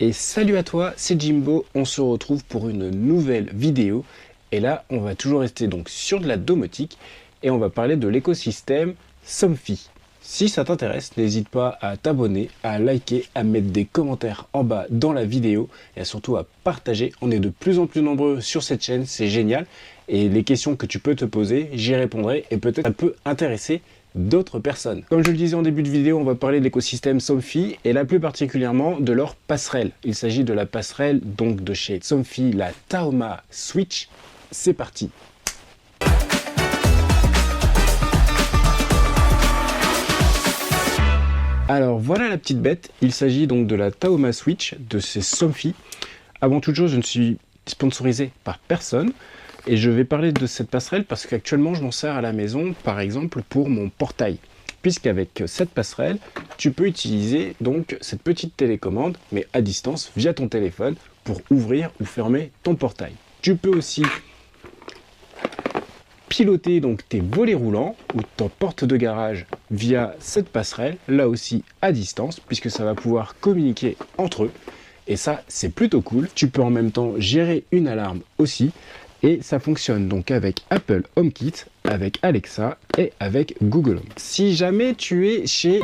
Et salut à toi, c'est Jimbo, on se retrouve pour une nouvelle vidéo. Et là, on va toujours rester donc sur de la domotique et on va parler de l'écosystème Somfy. Si ça t'intéresse, n'hésite pas à t'abonner, à liker, à mettre des commentaires en bas dans la vidéo et surtout à partager. On est de plus en plus nombreux sur cette chaîne, c'est génial. Et les questions que tu peux te poser, j'y répondrai et peut-être ça peut intéresser d'autres personnes. Comme je le disais en début de vidéo, on va parler de l'écosystème Somfy et là plus particulièrement de leur passerelle. Il s'agit de la passerelle donc de chez Somfy, la Taoma Switch. C'est parti. Alors voilà la petite bête, il s'agit donc de la Taoma Switch de chez Somfy. Avant toute chose, je ne suis sponsorisé par personne. Et je vais parler de cette passerelle parce qu'actuellement je m'en sers à la maison, par exemple pour mon portail. Puisqu'avec cette passerelle, tu peux utiliser donc cette petite télécommande, mais à distance via ton téléphone pour ouvrir ou fermer ton portail. Tu peux aussi piloter donc tes volets roulants ou ton porte de garage via cette passerelle, là aussi à distance, puisque ça va pouvoir communiquer entre eux. Et ça, c'est plutôt cool. Tu peux en même temps gérer une alarme aussi. Et ça fonctionne donc avec Apple HomeKit, avec Alexa et avec Google Home. Si jamais tu es chez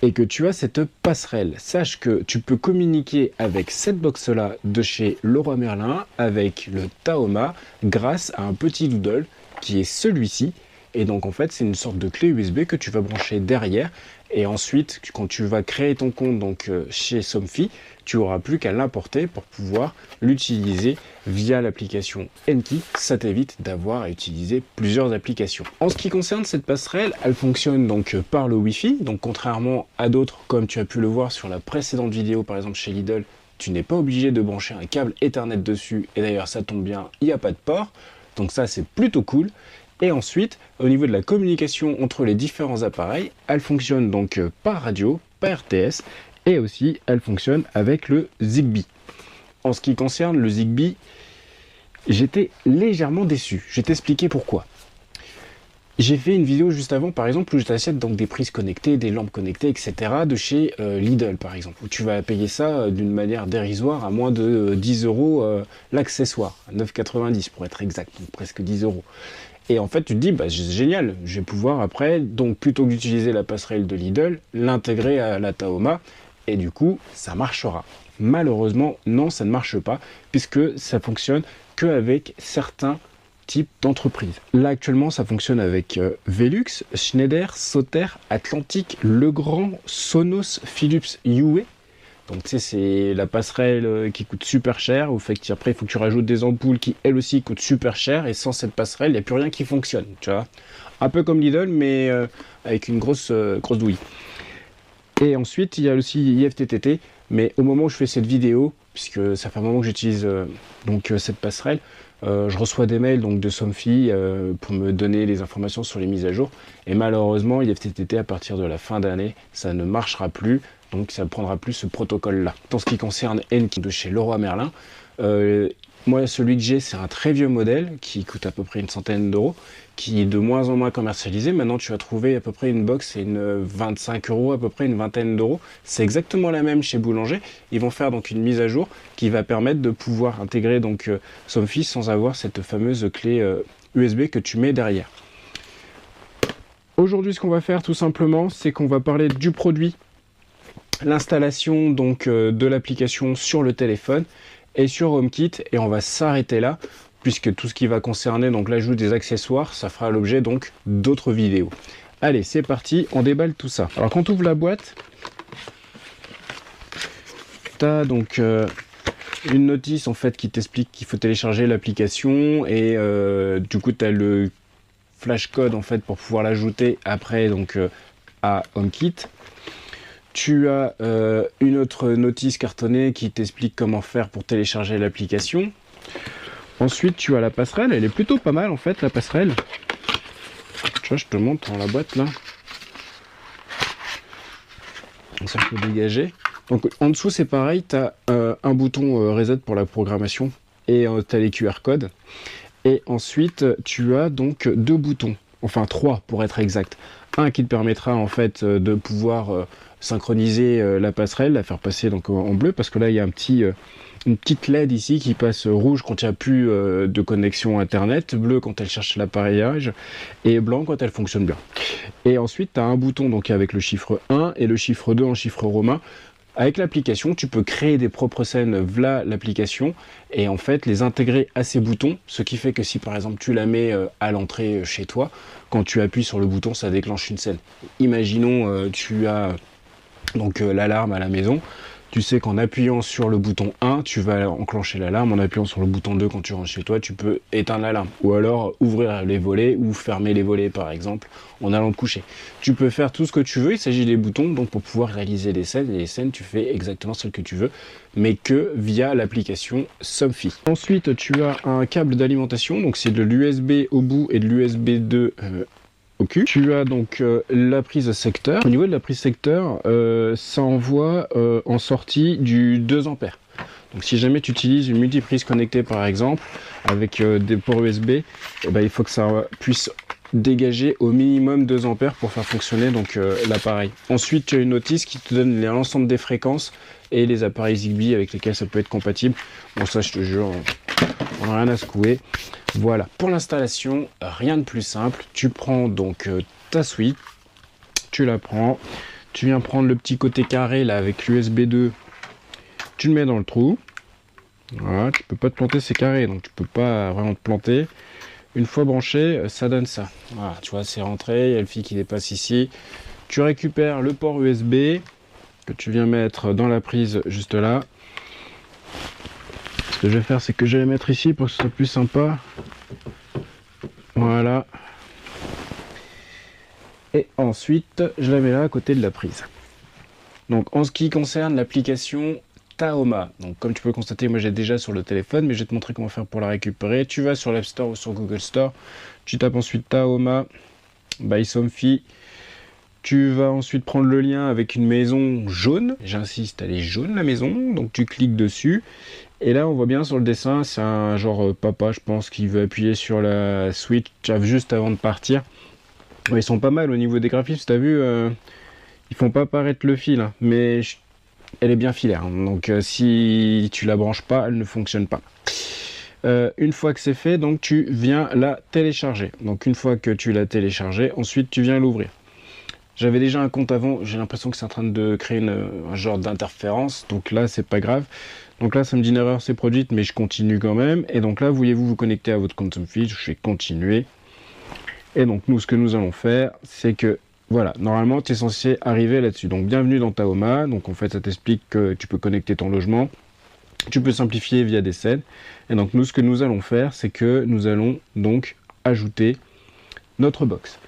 et que tu as cette passerelle, sache que tu peux communiquer avec cette box-là de chez Leroy Merlin avec le Taoma grâce à un petit doodle qui est celui-ci. Et donc en fait c'est une sorte de clé USB que tu vas brancher derrière et ensuite quand tu vas créer ton compte donc chez Somfy, tu n'auras plus qu'à l'importer pour pouvoir l'utiliser via l'application Enki. Ça t'évite d'avoir à utiliser plusieurs applications. En ce qui concerne cette passerelle, elle fonctionne donc par le Wi-Fi, donc contrairement à d'autres comme tu as pu le voir sur la précédente vidéo par exemple chez Lidl, tu n'es pas obligé de brancher un câble Ethernet dessus et d'ailleurs ça tombe bien, il n'y a pas de port, donc ça c'est plutôt cool. Et ensuite, au niveau de la communication entre les différents appareils, elle fonctionne donc par radio, par RTS, et aussi elle fonctionne avec le Zigbee. En ce qui concerne le Zigbee, j'étais légèrement déçu. Je vais t'expliquer pourquoi. J'ai fait une vidéo juste avant, par exemple, où je t'achète donc des prises connectées, des lampes connectées, etc. de chez Lidl, par exemple, où tu vas payer ça d'une manière dérisoire à moins de 10 euros l'accessoire, à 9,90 pour être exact, donc presque 10 euros. Et en fait, tu te dis, bah, c'est génial, je vais pouvoir après, donc plutôt que d'utiliser la passerelle de Lidl, l'intégrer à la Taoma, et du coup, ça marchera. Malheureusement, non, ça ne marche pas, puisque ça fonctionne qu'avec certains types d'entreprises. Là, actuellement, ça fonctionne avec Velux, Schneider, Sauter, Atlantic, Legrand, Sonos, Philips Hue. Donc tu sais, c'est la passerelle qui coûte super cher, au fait qu'après il faut que tu rajoutes des ampoules qui elles aussi coûtent super cher, et sans cette passerelle, il n'y a plus rien qui fonctionne, tu vois. Un peu comme Lidl, mais avec une grosse douille. Et ensuite, il y a aussi IFTTT, mais au moment où je fais cette vidéo, puisque ça fait un moment que j'utilise donc cette passerelle, je reçois des mails donc de Somfy pour me donner les informations sur les mises à jour, et malheureusement, IFTTT à partir de la fin d'année, ça ne marchera plus. Donc ça ne prendra plus ce protocole-là. En ce qui concerne Enki de chez Leroy Merlin, moi celui que j'ai c'est un très vieux modèle qui coûte à peu près une centaine d'euros, qui est de moins en moins commercialisé. Maintenant tu vas trouver à peu près une box, c'est une 25 euros, à peu près une vingtaine d'euros. C'est exactement la même chez Boulanger. Ils vont faire donc une mise à jour qui va permettre de pouvoir intégrer donc Somfy sans avoir cette fameuse clé USB que tu mets derrière. Aujourd'hui ce qu'on va faire tout simplement, c'est qu'on va parler du produit, l'installation donc de l'application sur le téléphone et sur HomeKit, et on va s'arrêter là puisque tout ce qui va concerner donc l'ajout des accessoires, ça fera l'objet donc d'autres vidéos. Allez, c'est parti, on déballe tout ça. Alors quand tu ouvres la boîte, tu as donc une notice en fait qui t'explique qu'il faut télécharger l'application, et du coup tu as le flash code en fait pour pouvoir l'ajouter après donc à HomeKit. Tu as une autre notice cartonnée qui t'explique comment faire pour télécharger l'application. Ensuite, tu as la passerelle. Elle est plutôt pas mal en fait, la passerelle. Tu vois, je te montre dans la boîte là. Donc ça, je peux dégager. Donc en dessous, c'est pareil. Tu as un bouton reset pour la programmation et tu as les QR codes. Et ensuite, tu as donc deux boutons. Enfin 3 pour être exact. Un qui te permettra en fait de pouvoir synchroniser la passerelle, la faire passer donc en bleu, parce que là il y a une petite LED ici qui passe rouge quand il n'y a plus de connexion internet, bleu quand elle cherche l'appareillage et blanc quand elle fonctionne bien. Et ensuite tu as un bouton donc avec le chiffre 1 et le chiffre 2 en chiffre romain. Avec l'application, tu peux créer des propres scènes via l'application et en fait les intégrer à ces boutons, ce qui fait que si par exemple tu la mets à l'entrée chez toi, quand tu appuies sur le bouton, ça déclenche une scène. Imaginons tu as donc l'alarme à la maison. Tu sais qu'en appuyant sur le bouton 1, tu vas enclencher l'alarme. En appuyant sur le bouton 2, quand tu rentres chez toi, tu peux éteindre l'alarme. Ou alors ouvrir les volets ou fermer les volets, par exemple, en allant te coucher. Tu peux faire tout ce que tu veux. Il s'agit des boutons donc pour pouvoir réaliser des scènes. Et les scènes, tu fais exactement celles que tu veux, mais que via l'application Somfy. Ensuite, tu as un câble d'alimentation. Donc c'est de l'USB au bout et de l'USB 2 au cul. Tu as donc la prise secteur. Au niveau de la prise secteur, ça envoie en sortie du 2 ampères. Donc si jamais tu utilises une multiprise connectée par exemple, avec des ports USB, eh ben, il faut que ça puisse dégager au minimum 2 ampères pour faire fonctionner donc l'appareil. Ensuite, tu as une notice qui te donne l'ensemble des fréquences et les appareils Zigbee avec lesquels ça peut être compatible. Bon, ça, je te jure, on n'a rien à secouer. Voilà, pour l'installation, rien de plus simple. Tu prends donc ta Switch, tu la prends, tu viens prendre le petit côté carré là avec l'USB 2, tu le mets dans le trou. Voilà, tu peux pas te planter, c'est carré, donc tu peux pas vraiment te planter. Une fois branché, ça donne ça. Voilà, tu vois, c'est rentré, il y a le fil qui dépasse ici. Tu récupères le port USB que tu viens mettre dans la prise juste là. Ce que je vais faire, c'est que je vais les mettre ici pour que ce soit plus sympa. Voilà. Et ensuite, je la mets là à côté de la prise. Donc, en ce qui concerne l'application Tahoma, donc comme tu peux le constater, moi j'ai déjà sur le téléphone, mais je vais te montrer comment faire pour la récupérer. Tu vas sur l'App Store ou sur Google Store. Tu tapes ensuite Tahoma by Somfy. Tu vas ensuite prendre le lien avec une maison jaune. J'insiste, elle est jaune la maison, donc tu cliques dessus. Et là, on voit bien sur le dessin, c'est un genre papa, je pense, qui veut appuyer sur la Switch juste avant de partir. Ouais, ils sont pas mal au niveau des graphismes, t'as vu, ils font pas apparaître le fil, hein, mais elle est bien filaire. Hein, donc si tu la branches pas, elle ne fonctionne pas. Une fois que c'est fait, donc tu viens la télécharger. Donc une fois que tu l'as téléchargée, ensuite tu viens l'ouvrir. J'avais déjà un compte avant, j'ai l'impression que c'est en train de créer un genre d'interférence, donc là c'est pas grave. Donc là ça me dit une erreur s'est produite, mais je continue quand même. Et donc là, voulez-vous vous connecter à votre compte Somfy? Je vais continuer. Et donc nous, ce que nous allons faire, c'est que voilà, normalement tu es censé arriver là-dessus. Donc bienvenue dans Tahoma. Donc en fait ça t'explique que tu peux connecter ton logement. Tu peux simplifier via des scènes. Et donc nous, ce que nous allons faire, c'est que nous allons donc ajouter notre box.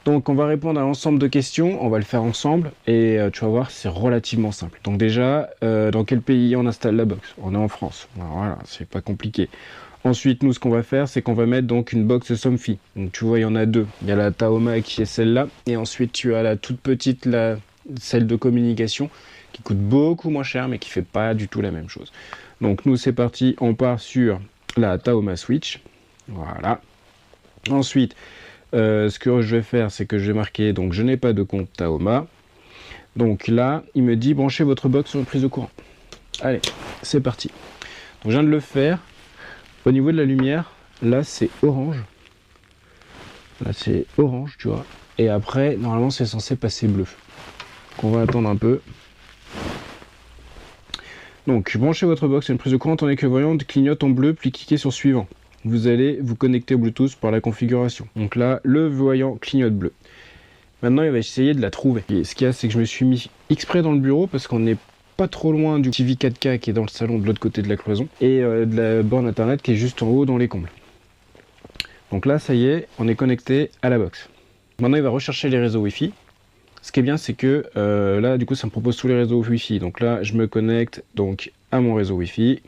Donc on va répondre à l'ensemble de questions, on va le faire ensemble et tu vas voir, c'est relativement simple. Donc déjà, dans quel pays on installe la box? On est en France, voilà, c'est pas compliqué. Ensuite, nous, ce qu'on va faire, c'est qu'on va mettre donc une box Somfy. Donc tu vois, il y en a deux. Il y a la Tahoma qui est celle-là, et ensuite tu as la toute petite, celle de communication, qui coûte beaucoup moins cher, mais qui fait pas du tout la même chose. Donc nous, c'est parti, on part sur la Tahoma Switch, voilà. Ensuite, ce que je vais faire, c'est que je vais marquer, donc je n'ai pas de compte Tahoma. Donc là, il me dit branchez votre box sur une prise de courant. Allez, c'est parti. Donc je viens de le faire. Au niveau de la lumière, là c'est orange. Là c'est orange, tu vois. Et après, normalement c'est censé passer bleu. Donc on va attendre un peu. Donc branchez votre box sur une prise de courant, attendez que le voyant clignote en bleu, puis cliquez sur suivant. Vous allez vous connecter au Bluetooth par la configuration. Donc là, le voyant clignote bleu. Maintenant, il va essayer de la trouver. Et ce qu'il y a, c'est que je me suis mis exprès dans le bureau parce qu'on n'est pas trop loin du TV 4K qui est dans le salon de l'autre côté de la cloison et de la borne internet qui est juste en haut dans les combles. Donc là, ça y est, on est connecté à la box. Maintenant, il va rechercher les réseaux Wi-Fi. Ce qui est bien, c'est que là, du coup, ça me propose tous les réseaux Wi-Fi. Donc là, je me connecte donc à mon réseau Wi-Fi.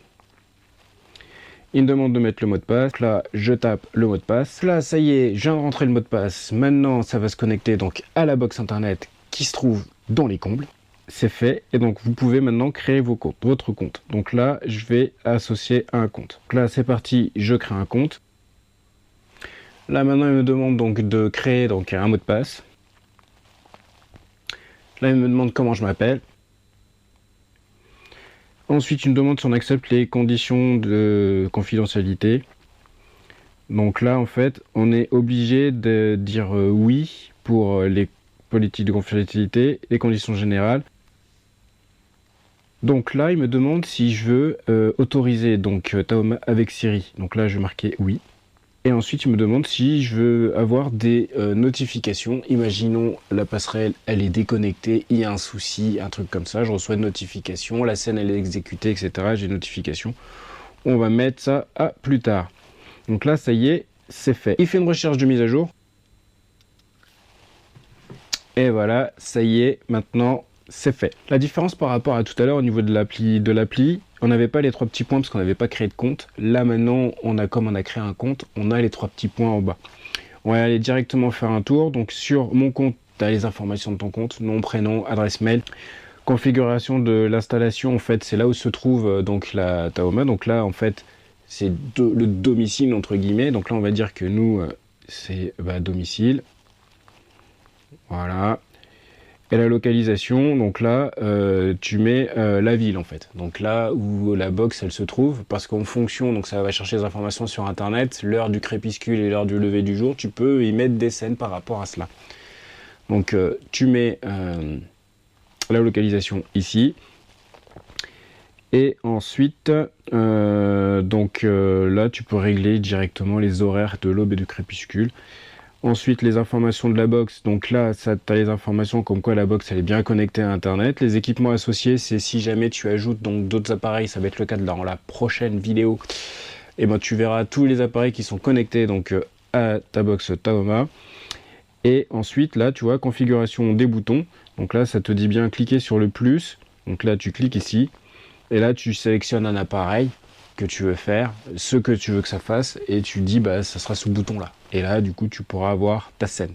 Il me demande de mettre le mot de passe. Là, je tape le mot de passe. Là, ça y est, je viens de rentrer le mot de passe. Maintenant, ça va se connecter donc à la box internet qui se trouve dans les combles. C'est fait. Et donc, vous pouvez maintenant créer votre compte. Donc là, je vais associer un compte. Donc là, c'est parti. Je crée un compte. Là, maintenant, il me demande donc de créer donc un mot de passe. Là, il me demande comment je m'appelle. Ensuite, il me demande si on accepte les conditions de confidentialité. Donc là, en fait, on est obligé de dire oui pour les politiques de confidentialité, les conditions générales. Donc là, il me demande si je veux autoriser donc Taoma avec Siri. Donc là, je vais marquer oui. Et ensuite, il me demande si je veux avoir des notifications. Imaginons la passerelle, elle est déconnectée, il y a un souci, un truc comme ça. Je reçois une notification, la scène elle est exécutée, etc. J'ai une notification. On va mettre ça à plus tard. Donc là, ça y est, c'est fait. Il fait une recherche de mise à jour. Et voilà, ça y est, maintenant, c'est fait. La différence par rapport à tout à l'heure au niveau de l'appli, on n'avait pas les 3 petits points parce qu'on n'avait pas créé de compte. Là maintenant, comme on a créé un compte, on a les 3 petits points en bas. On va aller directement faire un tour. Donc sur mon compte, tu as les informations de ton compte, nom, prénom, adresse mail. Configuration de l'installation, en fait, c'est là où se trouve donc la Taoma. Donc là, en fait, c'est le domicile entre guillemets. Donc là, on va dire que nous, c'est domicile. Voilà. Et la localisation, donc là, tu mets la ville en fait. Donc là où la box elle se trouve, parce qu'en fonction, donc ça va chercher les informations sur internet, l'heure du crépuscule et l'heure du lever du jour, tu peux y mettre des scènes par rapport à cela. Donc tu mets la localisation ici. Et ensuite, là tu peux régler directement les horaires de l'aube et du crépuscule. Ensuite, les informations de la box. Donc là, tu as les informations comme quoi la box elle est bien connectée à Internet. Les équipements associés, c'est si jamais tu ajoutes donc d'autres appareils, ça va être le cas dans la prochaine vidéo. Et ben tu verras tous les appareils qui sont connectés donc à ta box Taoma. Et ensuite, là, tu vois, configuration des boutons. Donc là, ça te dit bien cliquer sur le plus. Donc là, tu cliques ici. Et là, tu sélectionnes un appareil que tu veux faire, ce que tu veux que ça fasse, et tu dis bah ça sera ce bouton là. Et là du coup tu pourras avoir ta scène.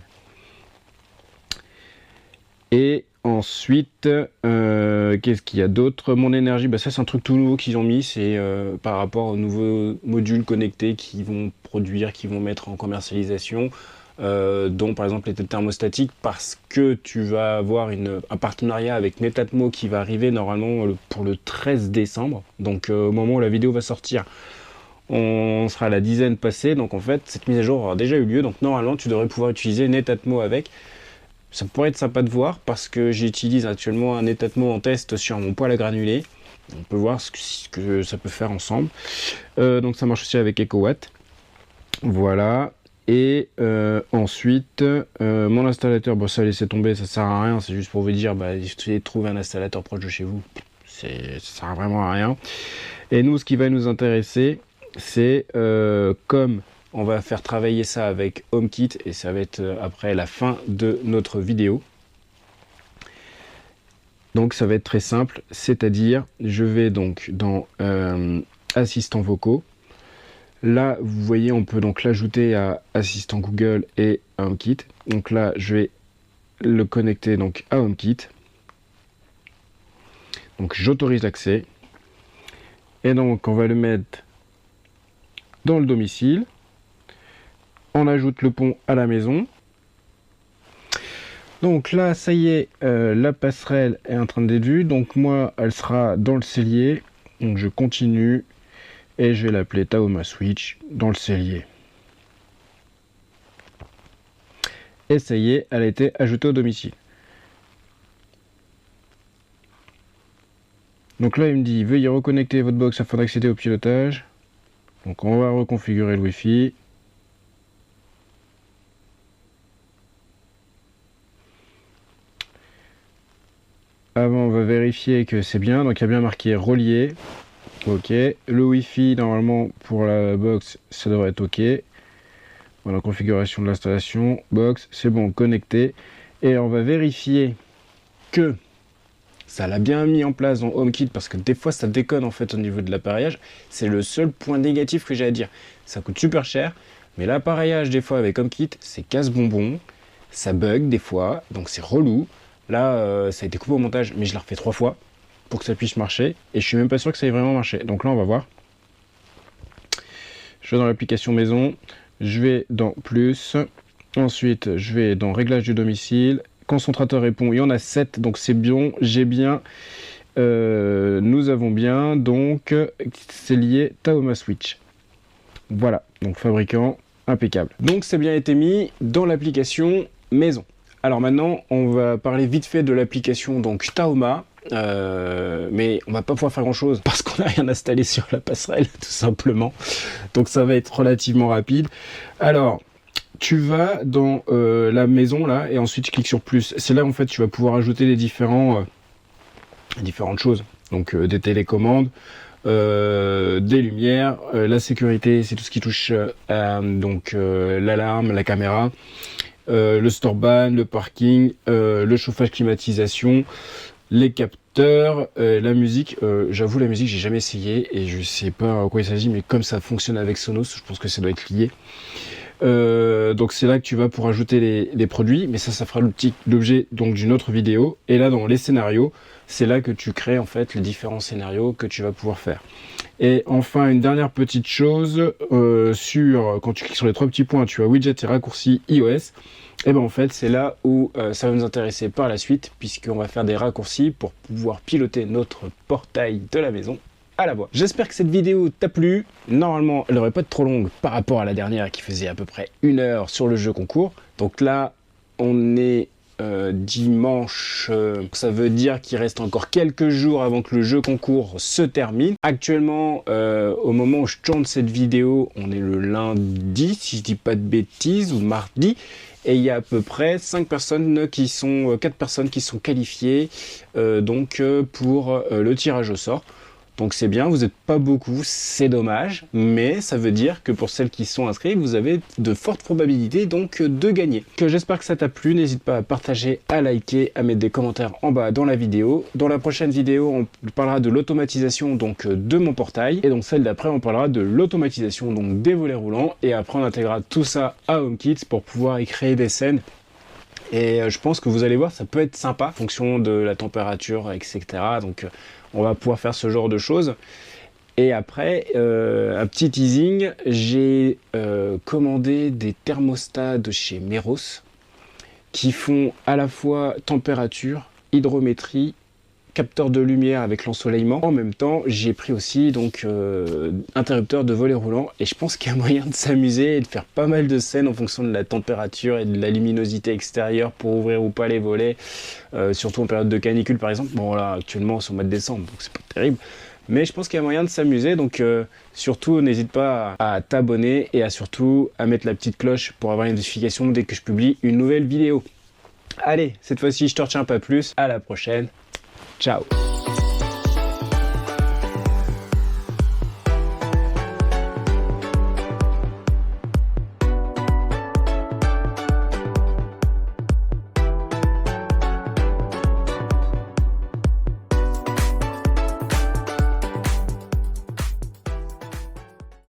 Et ensuite qu'est-ce qu'il y a d'autre? Mon énergie, bah ça c'est un truc tout nouveau qu'ils ont mis, c'est par rapport aux nouveaux modules connectés qui vont produire, qui vont mettre en commercialisation, dont par exemple les thermostatiques, parce que tu vas avoir un partenariat avec Netatmo qui va arriver normalement pour le 13 décembre. Donc au moment où la vidéo va sortir, on sera à la dizaine passée. Donc en fait, cette mise à jour aura déjà eu lieu. Donc normalement, tu devrais pouvoir utiliser Netatmo avec. Ça pourrait être sympa de voir parce que j'utilise actuellement un Netatmo en test sur mon poêle à granulés. On peut voir ce que ça peut faire ensemble. Donc ça marche aussi avec EcoWatt. Voilà. Et ensuite, mon installateur, bon ça laissez tomber, ça sert à rien, c'est juste pour vous dire, essayez de trouver un installateur proche de chez vous, ça sert vraiment à rien. Et nous, ce qui va nous intéresser, c'est comme on va faire travailler ça avec HomeKit, et ça va être après la fin de notre vidéo. Donc ça va être très simple, c'est-à-dire, je vais donc dans assistants vocaux. Là, vous voyez, on peut donc l'ajouter à Assistant Google et à HomeKit. Donc là, je vais le connecter donc à HomeKit. Donc j'autorise l'accès. Et donc, on va le mettre dans le domicile. On ajoute le pont à la maison. Donc là, ça y est, la passerelle est en train d'être vue. Donc moi, elle sera dans le cellier. Donc je continue. Et je vais l'appeler Taoma Switch dans le cellier. Et ça y est, elle a été ajoutée au domicile. Donc là, il me dit, veuillez reconnecter votre box afin d'accéder au pilotage. Donc on va reconfigurer le Wi-Fi. Avant, on va vérifier que c'est bien. Donc il y a bien marqué relié. Ok, le Wi-Fi normalement pour la box ça devrait être ok. Voilà, configuration de l'installation, box, c'est bon, connecté. Et on va vérifier que ça l'a bien mis en place dans HomeKit, parce que des fois ça déconne en fait au niveau de l'appareillage. C'est le seul point négatif que j'ai à dire. Ça coûte super cher, mais l'appareillage des fois avec HomeKit c'est casse-bonbon, ça bug des fois, donc c'est relou. Là ça a été coupé au montage, mais je l'ai refait 3 fois pour que ça puisse marcher, et je suis même pas sûr que ça ait vraiment marché. Donc là on va voir. Je vais dans l'application maison, je vais dans plus, ensuite je vais dans réglage du domicile, concentrateur répond, il y en a 7, donc c'est bien, j'ai bien. Nous avons bien, donc c'est lié Tahoma Switch. Voilà, donc fabricant impeccable. Donc c'est bien été mis dans l'application maison. Alors maintenant, on va parler vite fait de l'application donc Tahoma. Mais on va pas pouvoir faire grand chose parce qu'on n'a rien installé sur la passerelle tout simplement, donc ça va être relativement rapide. Alors tu vas dans la maison là et ensuite tu cliques sur plus. C'est là en fait tu vas pouvoir ajouter les différentes choses, donc des télécommandes, des lumières, la sécurité, c'est tout ce qui touche donc l'alarme, la caméra, le store ban, le parking, le chauffage, climatisation, les capteurs, la musique. J'avoue la musique j'ai jamais essayé et je sais pas à quoi il s'agit, mais comme ça fonctionne avec Sonos, je pense que ça doit être lié. Donc c'est là que tu vas pour ajouter les produits, mais ça fera l'objet donc d'une autre vidéo. Et là dans les scénarios, c'est là que tu crées en fait les différents scénarios que tu vas pouvoir faire. Et enfin une dernière petite chose, quand tu cliques sur les 3 petits points, tu as widget et raccourcis iOS. Et ben en fait c'est là où ça va nous intéresser par la suite, puisqu'on va faire des raccourcis pour pouvoir piloter notre portail de la maison à la voix. J'espère que cette vidéo t'a plu. Normalement elle n'aurait pas être trop longue par rapport à la dernière qui faisait à peu près 1 heure sur le jeu concours. Donc là on est dimanche, ça veut dire qu'il reste encore quelques jours avant que le jeu concours se termine. Actuellement au moment où je tourne cette vidéo, on est le lundi si je dis pas de bêtises, ou mardi. Et il y a à peu près 4 personnes qui sont qualifiées pour le tirage au sort. Donc c'est bien, vous n'êtes pas beaucoup, c'est dommage, mais ça veut dire que pour celles qui sont inscrites, vous avez de fortes probabilités donc de gagner. J'espère que ça t'a plu, n'hésite pas à partager, à liker, à mettre des commentaires en bas dans la vidéo. Dans la prochaine vidéo, on parlera de l'automatisation donc de mon portail, et donc celle d'après, on parlera de l'automatisation donc des volets roulants, et après on intégrera tout ça à HomeKit pour pouvoir y créer des scènes. Et je pense que vous allez voir, ça peut être sympa en fonction de la température, etc. Donc on va pouvoir faire ce genre de choses. Et après, un petit teasing, j'ai commandé des thermostats de chez Meros qui font à la fois température, hydrométrie, capteur de lumière avec l'ensoleillement. En même temps, j'ai pris aussi donc interrupteur de volet roulant, et je pense qu'il y a moyen de s'amuser et de faire pas mal de scènes en fonction de la température et de la luminosité extérieure pour ouvrir ou pas les volets, surtout en période de canicule par exemple. Bon là actuellement c'est au mois de décembre donc c'est pas terrible, mais je pense qu'il y a moyen de s'amuser, donc surtout n'hésite pas à t'abonner et surtout à mettre la petite cloche pour avoir les notifications dès que je publie une nouvelle vidéo. Allez, cette fois-ci je te retiens pas plus, à la prochaine. Ciao.